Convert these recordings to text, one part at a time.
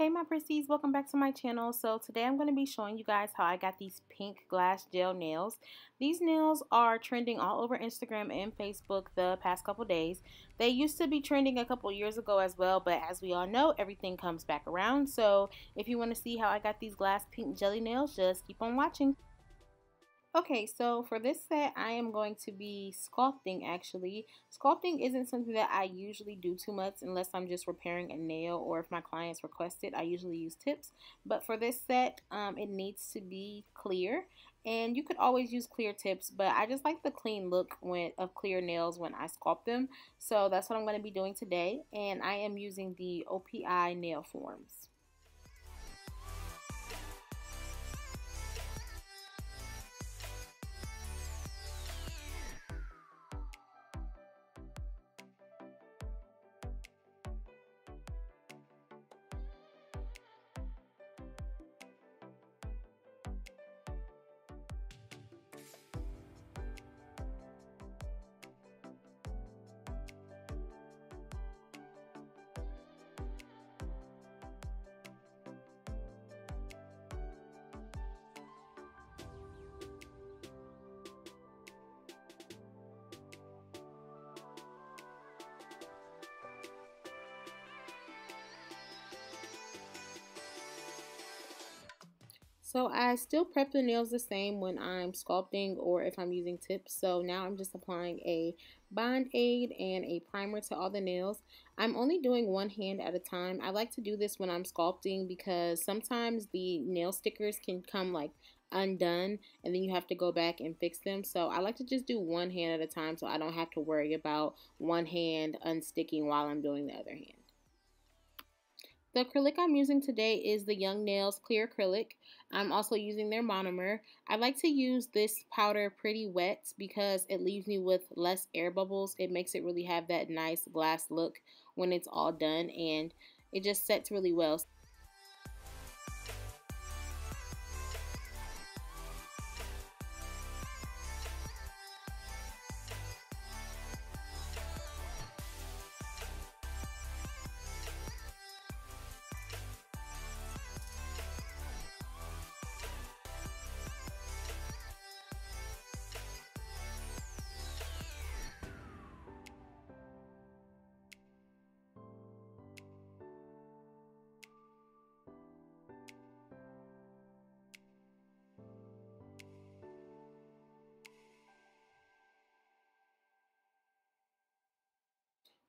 Hey my pretties, welcome back to my channel. So today I'm going to be showing you guys how I got these pink glass gel nails. These nails are trending all over Instagram and Facebook the past couple days. They used to be trending a couple years ago as well, but as we all know, everything comes back around. So if you want to see how I got these glass pink jelly nails, just keep on watching. Okay, so for this set, I am going to be sculpting actually. Sculpting isn't something that I usually do too much unless I'm just repairing a nail or if my clients request it. I usually use tips. But for this set, it needs to be clear. And you could always use clear tips, but I just like the clean look of clear nails when I sculpt them. So that's what I'm going to be doing today. And I am using the Opi Nail Forms. So I still prep the nails the same when I'm sculpting or if I'm using tips. So now I'm just applying a bond aid and a primer to all the nails. I'm only doing one hand at a time. I like to do this when I'm sculpting because sometimes the nail stickers can come like undone and then you have to go back and fix them. So I like to just do one hand at a time so I don't have to worry about one hand unsticking while I'm doing the other hand. The acrylic I'm using today is the Young Nails Clear Acrylic. I'm also using their monomer. I like to use this powder pretty wet because it leaves me with less air bubbles. It makes it really have that nice glass look when it's all done, and it just sets really well.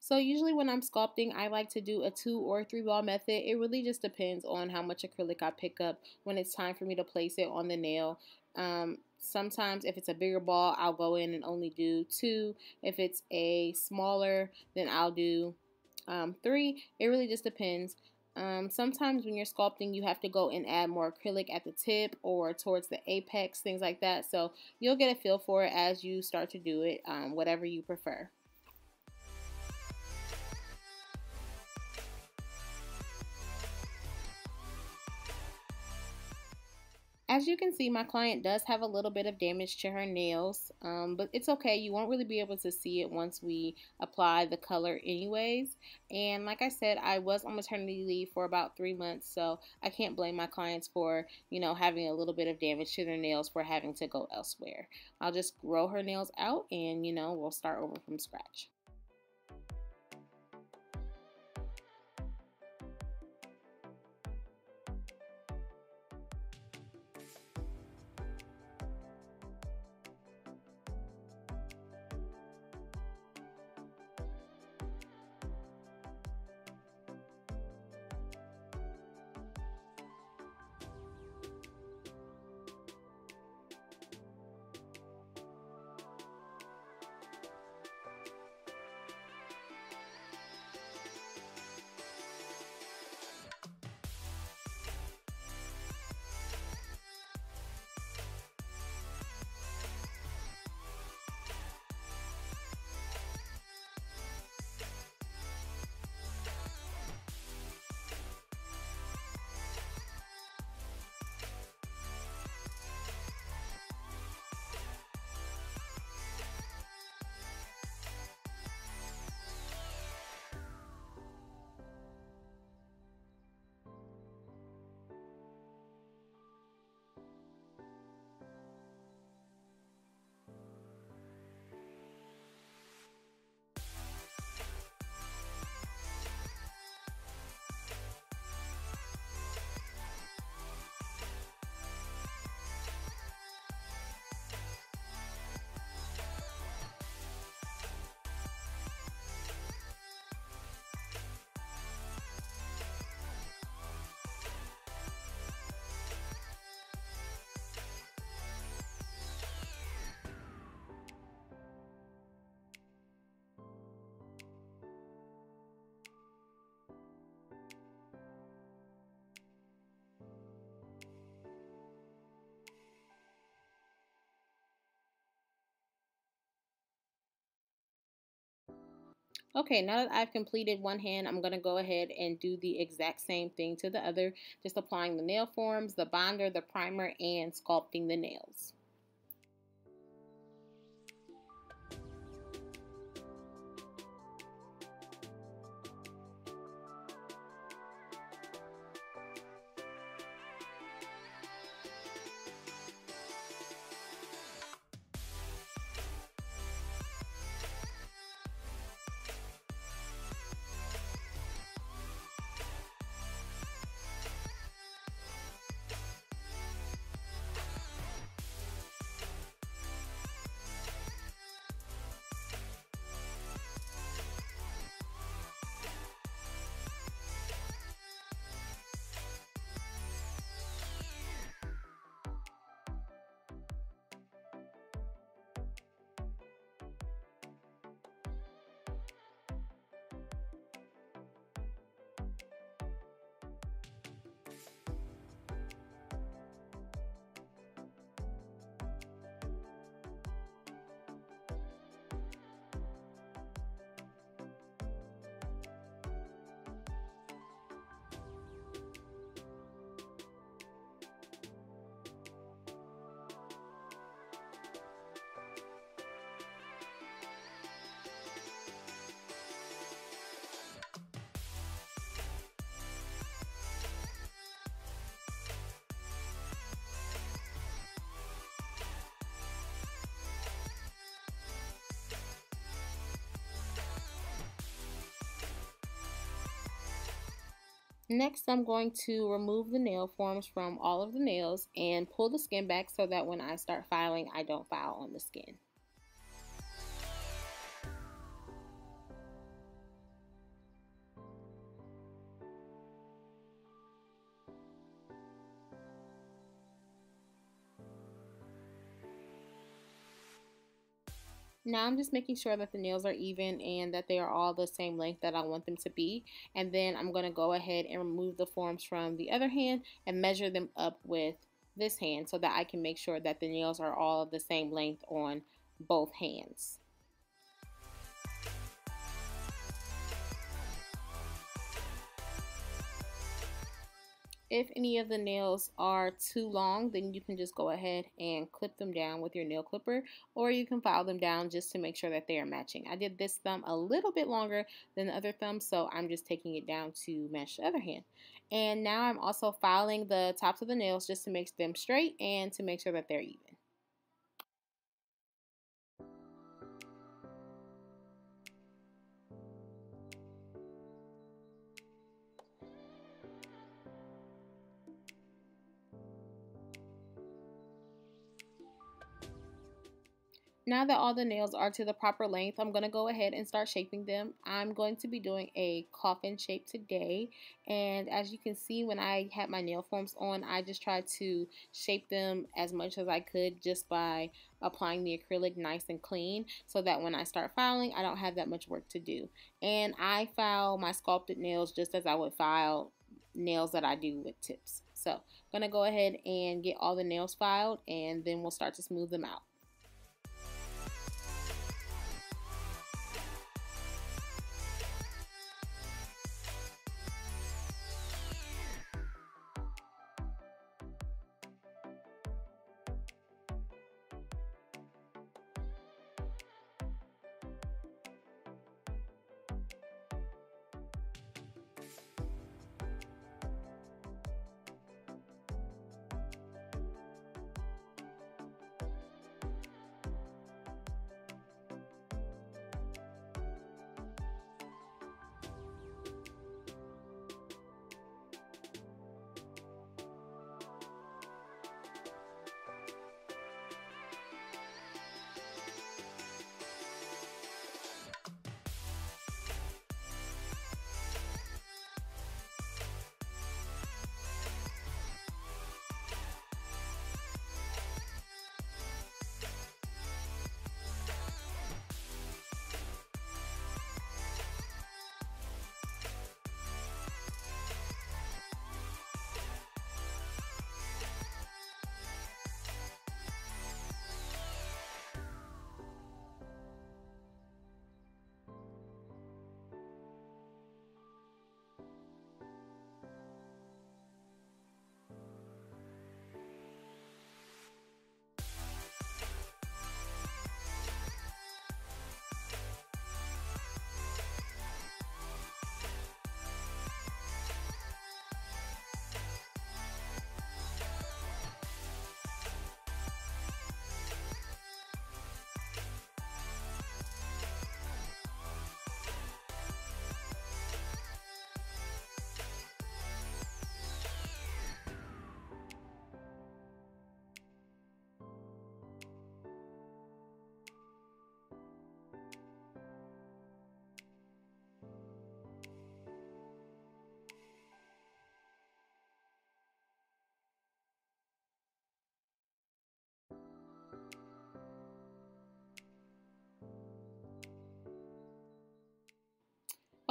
So usually when I'm sculpting, I like to do a 2 or 3 ball method. It really just depends on how much acrylic I pick up when it's time for me to place it on the nail. Sometimes if it's a bigger ball, I'll go in and only do 2. If it's a smaller, then I'll do 3. It really just depends. Sometimes when you're sculpting, you have to go and add more acrylic at the tip or towards the apex, things like that. So you'll get a feel for it as you start to do it, whatever you prefer. As you can see, my client does have a little bit of damage to her nails, but it's okay. You won't really be able to see it once we apply the color anyways. And like I said, I was on maternity leave for about 3 months, so I can't blame my clients for, having a little bit of damage to their nails for having to go elsewhere. I'll just grow her nails out and, we'll start over from scratch. Okay, now that I've completed one hand, I'm going to go ahead and do the exact same thing to the other, just applying the nail forms, the binder, the primer, and sculpting the nails. Next, I'm going to remove the nail forms from all of the nails and pull the skin back so that when I start filing, I don't file on the skin. Now I'm just making sure that the nails are even and that they are all the same length that I want them to be. And then I'm going to go ahead and remove the forms from the other hand and measure them up with this hand so that I can make sure that the nails are all of the same length on both hands. If any of the nails are too long, then you can just go ahead and clip them down with your nail clipper, or you can file them down just to make sure that they are matching. I did this thumb a little bit longer than the other thumb, so I'm just taking it down to match the other hand. And now I'm also filing the tops of the nails just to make them straight and to make sure that they're even. Now that all the nails are to the proper length, I'm going to go ahead and start shaping them. I'm going to be doing a coffin shape today, and as you can see, when I had my nail forms on, I just tried to shape them as much as I could just by applying the acrylic nice and clean so that when I start filing, I don't have that much work to do. And I file my sculpted nails just as I would file nails that I do with tips. So I'm going to go ahead and get all the nails filed, and then we'll start to smooth them out.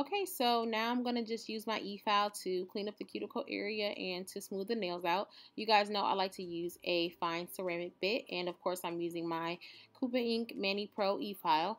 Okay, so now I'm going to just use my Efile to clean up the cuticle area and to smooth the nails out. You guys know I like to use a fine ceramic bit, and of course I'm using my Kupa Ink Mani Pro Efile.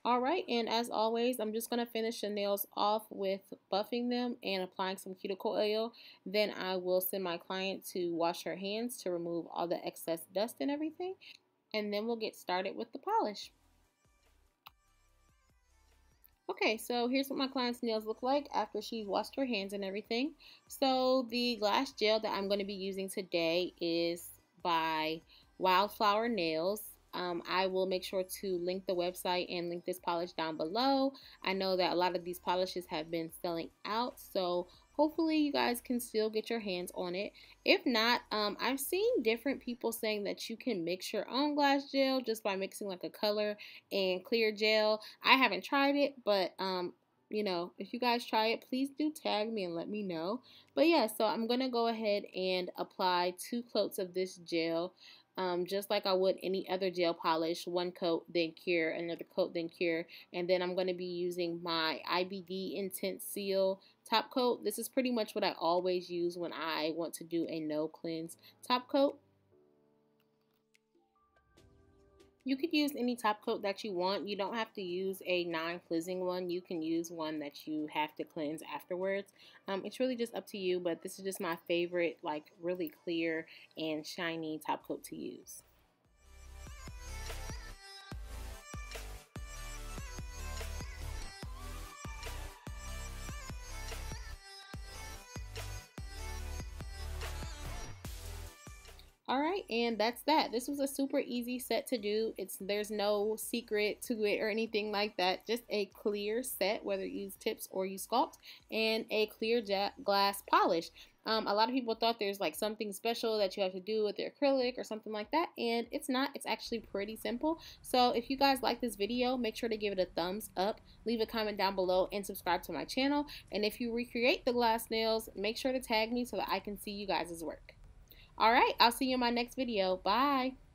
Alright, and as always, I'm just going to finish the nails off with buffing them and applying some cuticle oil. Then I will send my client to wash her hands to remove all the excess dust and everything. And then we'll get started with the polish. Okay, so here's what my client's nails look like after she's washed her hands and everything. So the glass gel that I'm going to be using today is by Wildflower Nails. I will make sure to link the website and link this polish down below. I know that a lot of these polishes have been selling out, so hopefully you guys can still get your hands on it. If not, I've seen different people saying that you can mix your own glass gel just by mixing like a color and clear gel. I haven't tried it, but you know, if you guys try it, please do tag me and let me know. But yeah, so I'm gonna go ahead and apply 2 coats of this gel. Just like I would any other gel polish, 1 coat, then cure, another coat, then cure. And then I'm going to be using my IBD Intense Seal top coat. This is pretty much what I always use when I want to do a no cleanse top coat. You could use any top coat that you want. You don't have to use a non-cleansing one. You can use one that you have to cleanse afterwards. It's really just up to you, but this is just my favorite, like really clear and shiny top coat to use. Alright, and that's that. This was a super easy set to do. There's no secret to it or anything like that. Just a clear set, whether you use tips or you sculpt, and a clear glass polish. A lot of people thought there's like something special that you have to do with the acrylic or something like that, and it's not. It's actually pretty simple. So if you guys like this video, make sure to give it a thumbs up, leave a comment down below, and subscribe to my channel. And if you recreate the glass nails, make sure to tag me so that I can see you guys' work. Alright, I'll see you in my next video. Bye!